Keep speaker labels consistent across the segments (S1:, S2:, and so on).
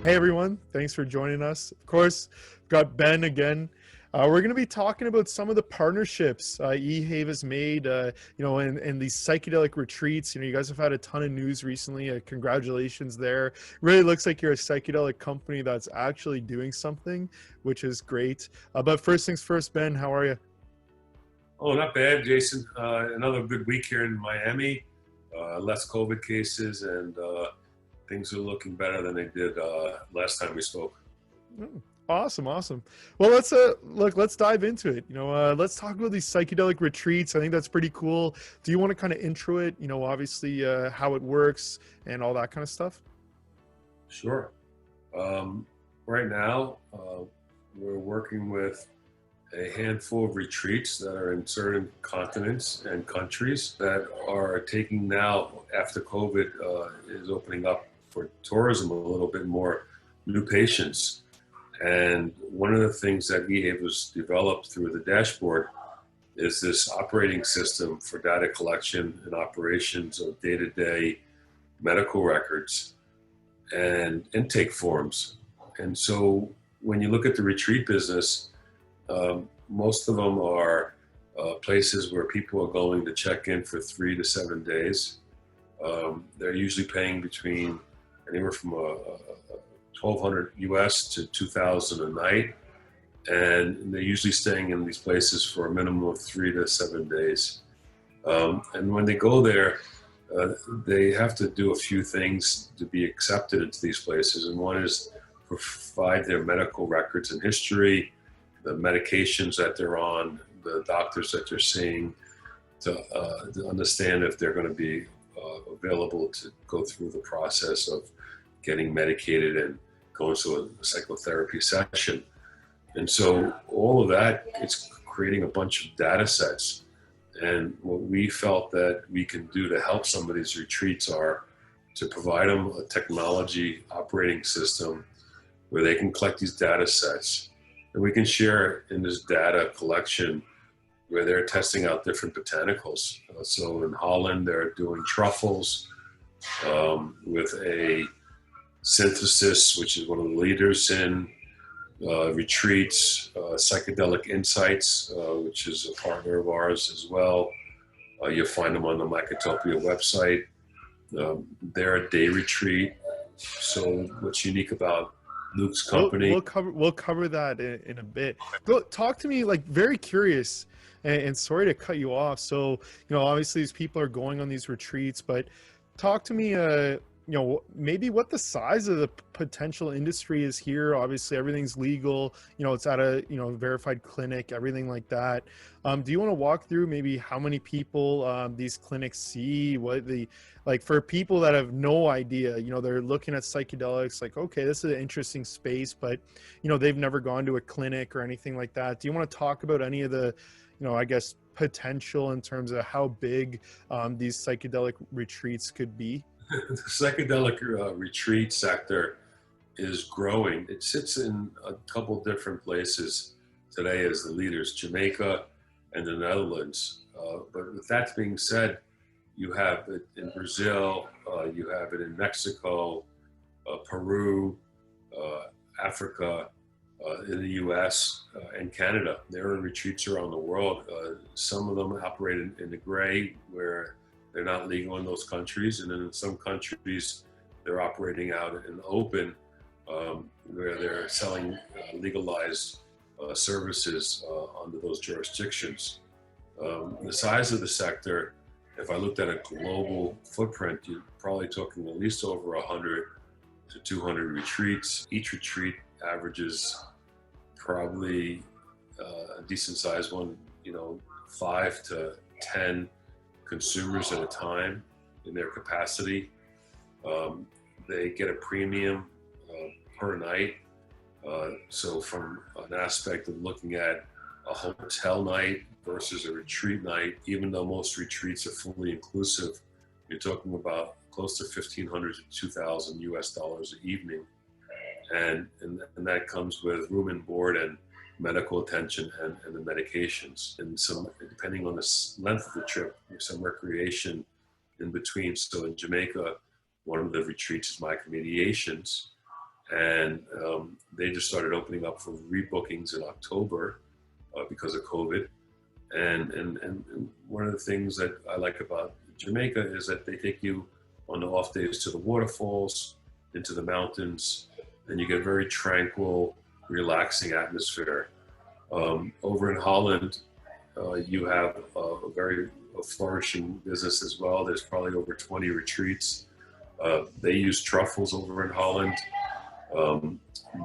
S1: Hey everyone, thanks for joining us. Of course, got Ben again. We're going to be talking about some of the partnerships Ehave has made, and these psychedelic retreats. You guys have had a ton of news recently. Congratulations there. Really looks like you're a psychedelic company that's actually doing something, which is great. But first things first, Ben, how are you?
S2: Oh, not bad, Jason. Another good week here in Miami. Less COVID cases, and things are looking better than they did last time we spoke.
S1: Mm, awesome, awesome. Well, let's dive into it. Let's talk about these psychedelic retreats. I think that's pretty cool. Do you want to kind of intro it? Obviously, how it works and all that kind of stuff.
S2: Sure. Right now, we're working with a handful of retreats that are in certain continents and countries that are taking now, after COVID is opening up for tourism a little bit more, new patients. And one of the things that EHVVF was developed through the dashboard is this operating system for data collection and operations of day-to-day medical records and intake forms. And so when you look at the retreat business, most of them are places where people are going to check in for 3 to 7 days. They're usually paying between anywhere from 1,200 US to 2,000 a night, and they're usually staying in these places for a minimum of 3 to 7 days. And when they go there, they have to do a few things to be accepted into these places, and one is provide their medical records and history, the medications that they're on, the doctors that they're seeing, to understand if they're going to be available to go through the process of getting medicated and going to a psychotherapy session. And so all of that, it's creating a bunch of data sets. And what we felt that we can do to help some of these retreats are to provide them a technology operating system where they can collect these data sets. And we can share in this data collection where they're testing out different botanicals. So in Holland, they're doing truffles with a synthesis, which is one of the leaders in retreats, Psychedelic Insights, which is a partner of ours as well. You'll find them on the Mycotopia website. They're a day retreat. So what's unique about Luke's company?
S1: We'll cover that in a bit. Go talk to me, like, very curious, and sorry to cut you off. So obviously these people are going on these retreats, but talk to me. Maybe what the size of the potential industry is here. Obviously everything's legal, it's at a verified clinic, everything like that. Do you want to walk through maybe how many people these clinics see, what the, like, for people that have no idea, they're looking at psychedelics like, okay, this is an interesting space, but they've never gone to a clinic or anything like that. Do you want to talk about any of the I guess potential in terms of how big these psychedelic retreats could be?
S2: The psychedelic retreat sector is growing. It sits in a couple different places today as the leaders, Jamaica and the Netherlands. But with that being said, you have it in Brazil, you have it in Mexico, Peru, Africa, in the US, and Canada. There are retreats around the world. Some of them operate in the gray, where they're not legal in those countries, and then in some countries they're operating out in the open, where they're selling legalized services under those jurisdictions. The size of the sector, if I looked at a global footprint, you're probably talking at least over 100 to 200 retreats. Each retreat averages probably a decent sized one, 5 to 10 consumers at a time in their capacity. They get a premium per night. So from an aspect of looking at a hotel night versus a retreat night, even though most retreats are fully inclusive, you're talking about close to 1,500 to 2,000 US dollars an evening. And that comes with room and board and medical attention and the medications, and some, depending on the length of the trip, some recreation in between. So in Jamaica, one of the retreats is micromediations, and they just started opening up for rebookings in October because of COVID. And one of the things that I like about Jamaica is that they take you on the off days to the waterfalls, into the mountains, and you get a very tranquil, relaxing atmosphere. Over in Holland, you have a very flourishing business as well. There's probably over 20 retreats. They use truffles over in Holland.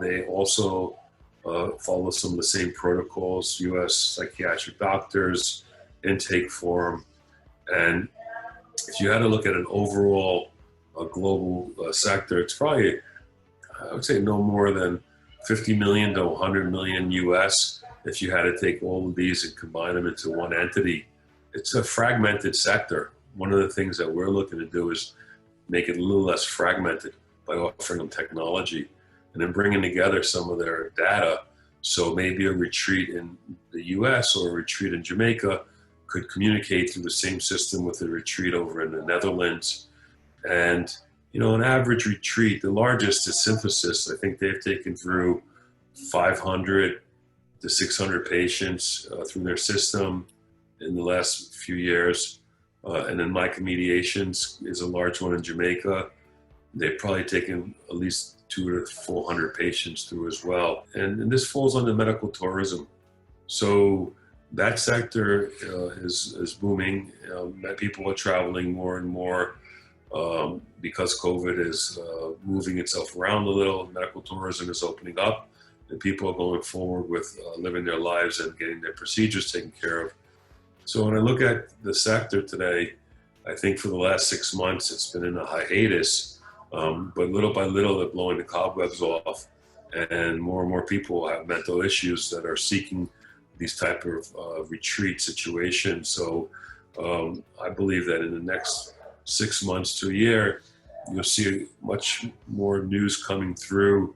S2: They also follow some of the same protocols, U.S. psychiatric doctors, intake form. And if you had to look at an overall global sector, it's probably, I would say, no more than 50 million to 100 million US if you had to take all of these and combine them into one entity. It's a fragmented sector. One of the things that we're looking to do is make it a little less fragmented by offering them technology and then bringing together some of their data. So maybe a retreat in the US or a retreat in Jamaica could communicate through the same system with a retreat over in the Netherlands. And, you know, an average retreat, the largest is Synthesis. I think they've taken through 500 to 600 patients through their system in the last few years. And then Micah Mediations is a large one in Jamaica. They've probably taken at least 200 to 400 patients through as well. And this falls under medical tourism. So that sector is booming. People are traveling more and more because COVID is moving itself around a little. Medical tourism is opening up, and people are going forward with living their lives and getting their procedures taken care of. So when I look at the sector today, I think for the last 6 months it's been in a hiatus, but little by little they're blowing the cobwebs off, and more people have mental issues that are seeking these type of retreat situations. So I believe that in the next 6 months to a year, you'll see much more news coming through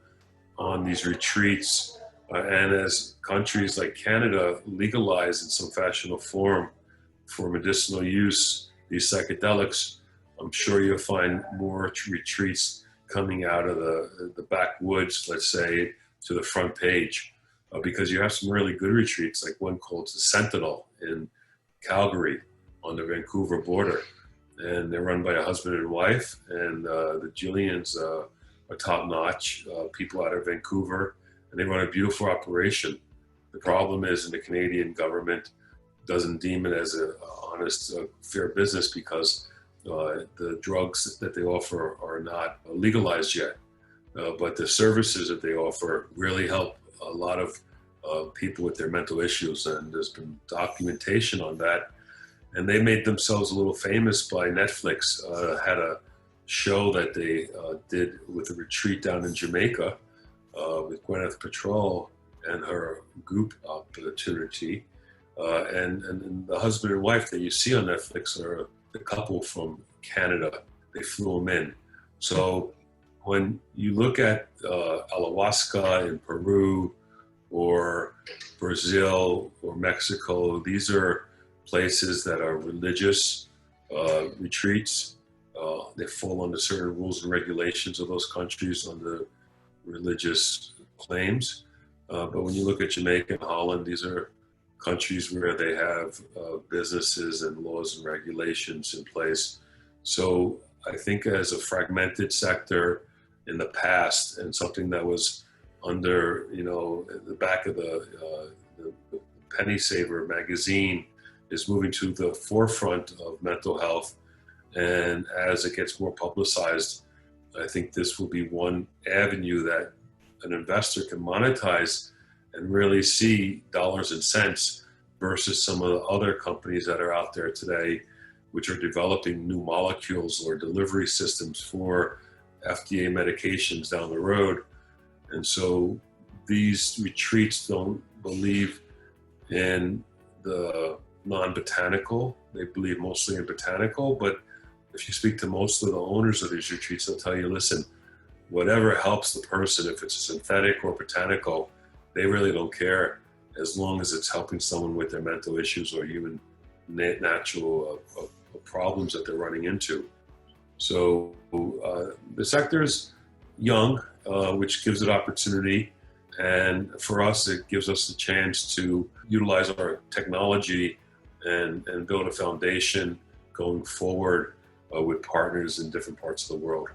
S2: on these retreats. And as countries like Canada legalize in some fashion or form for medicinal use, these psychedelics, I'm sure you'll find more retreats coming out of the backwoods, let's say, to the front page. Because you have some really good retreats, like one called the Sentinel in Calgary on the Vancouver border. And they're run by a husband and wife, and the Jillians are top-notch people out of Vancouver, and they run a beautiful operation. The problem is, the Canadian government doesn't deem it as an honest, fair business because the drugs that they offer are not legalized yet. But the services that they offer really help a lot of people with their mental issues, and there's been documentation on that. And they made themselves a little famous by Netflix. Had a show that they did with a retreat down in Jamaica with Gwyneth Paltrow and her group opportunity. And the husband and wife that you see on Netflix are the couple from Canada. They flew them in. So when you look at ayahuasca in Peru or Brazil or Mexico, these are places that are religious retreats. They fall under certain rules and regulations of those countries under religious claims. But when you look at Jamaica and Holland, these are countries where they have businesses and laws and regulations in place. So I think as a fragmented sector in the past, and something that was under, the back of the Penny Saver magazine, is moving to the forefront of mental health. And as it gets more publicized, I think this will be one avenue that an investor can monetize and really see dollars and cents versus some of the other companies that are out there today, which are developing new molecules or delivery systems for FDA medications down the road. And so these retreats don't believe in the non-botanical. They believe mostly in botanical, but if you speak to most of the owners of these retreats, they'll tell you, listen, whatever helps the person, if it's synthetic or botanical, they really don't care as long as it's helping someone with their mental issues or human natural problems that they're running into. So the sector is young which gives it opportunity. And for us, it gives us the chance to utilize our technology and build a foundation going forward with partners in different parts of the world.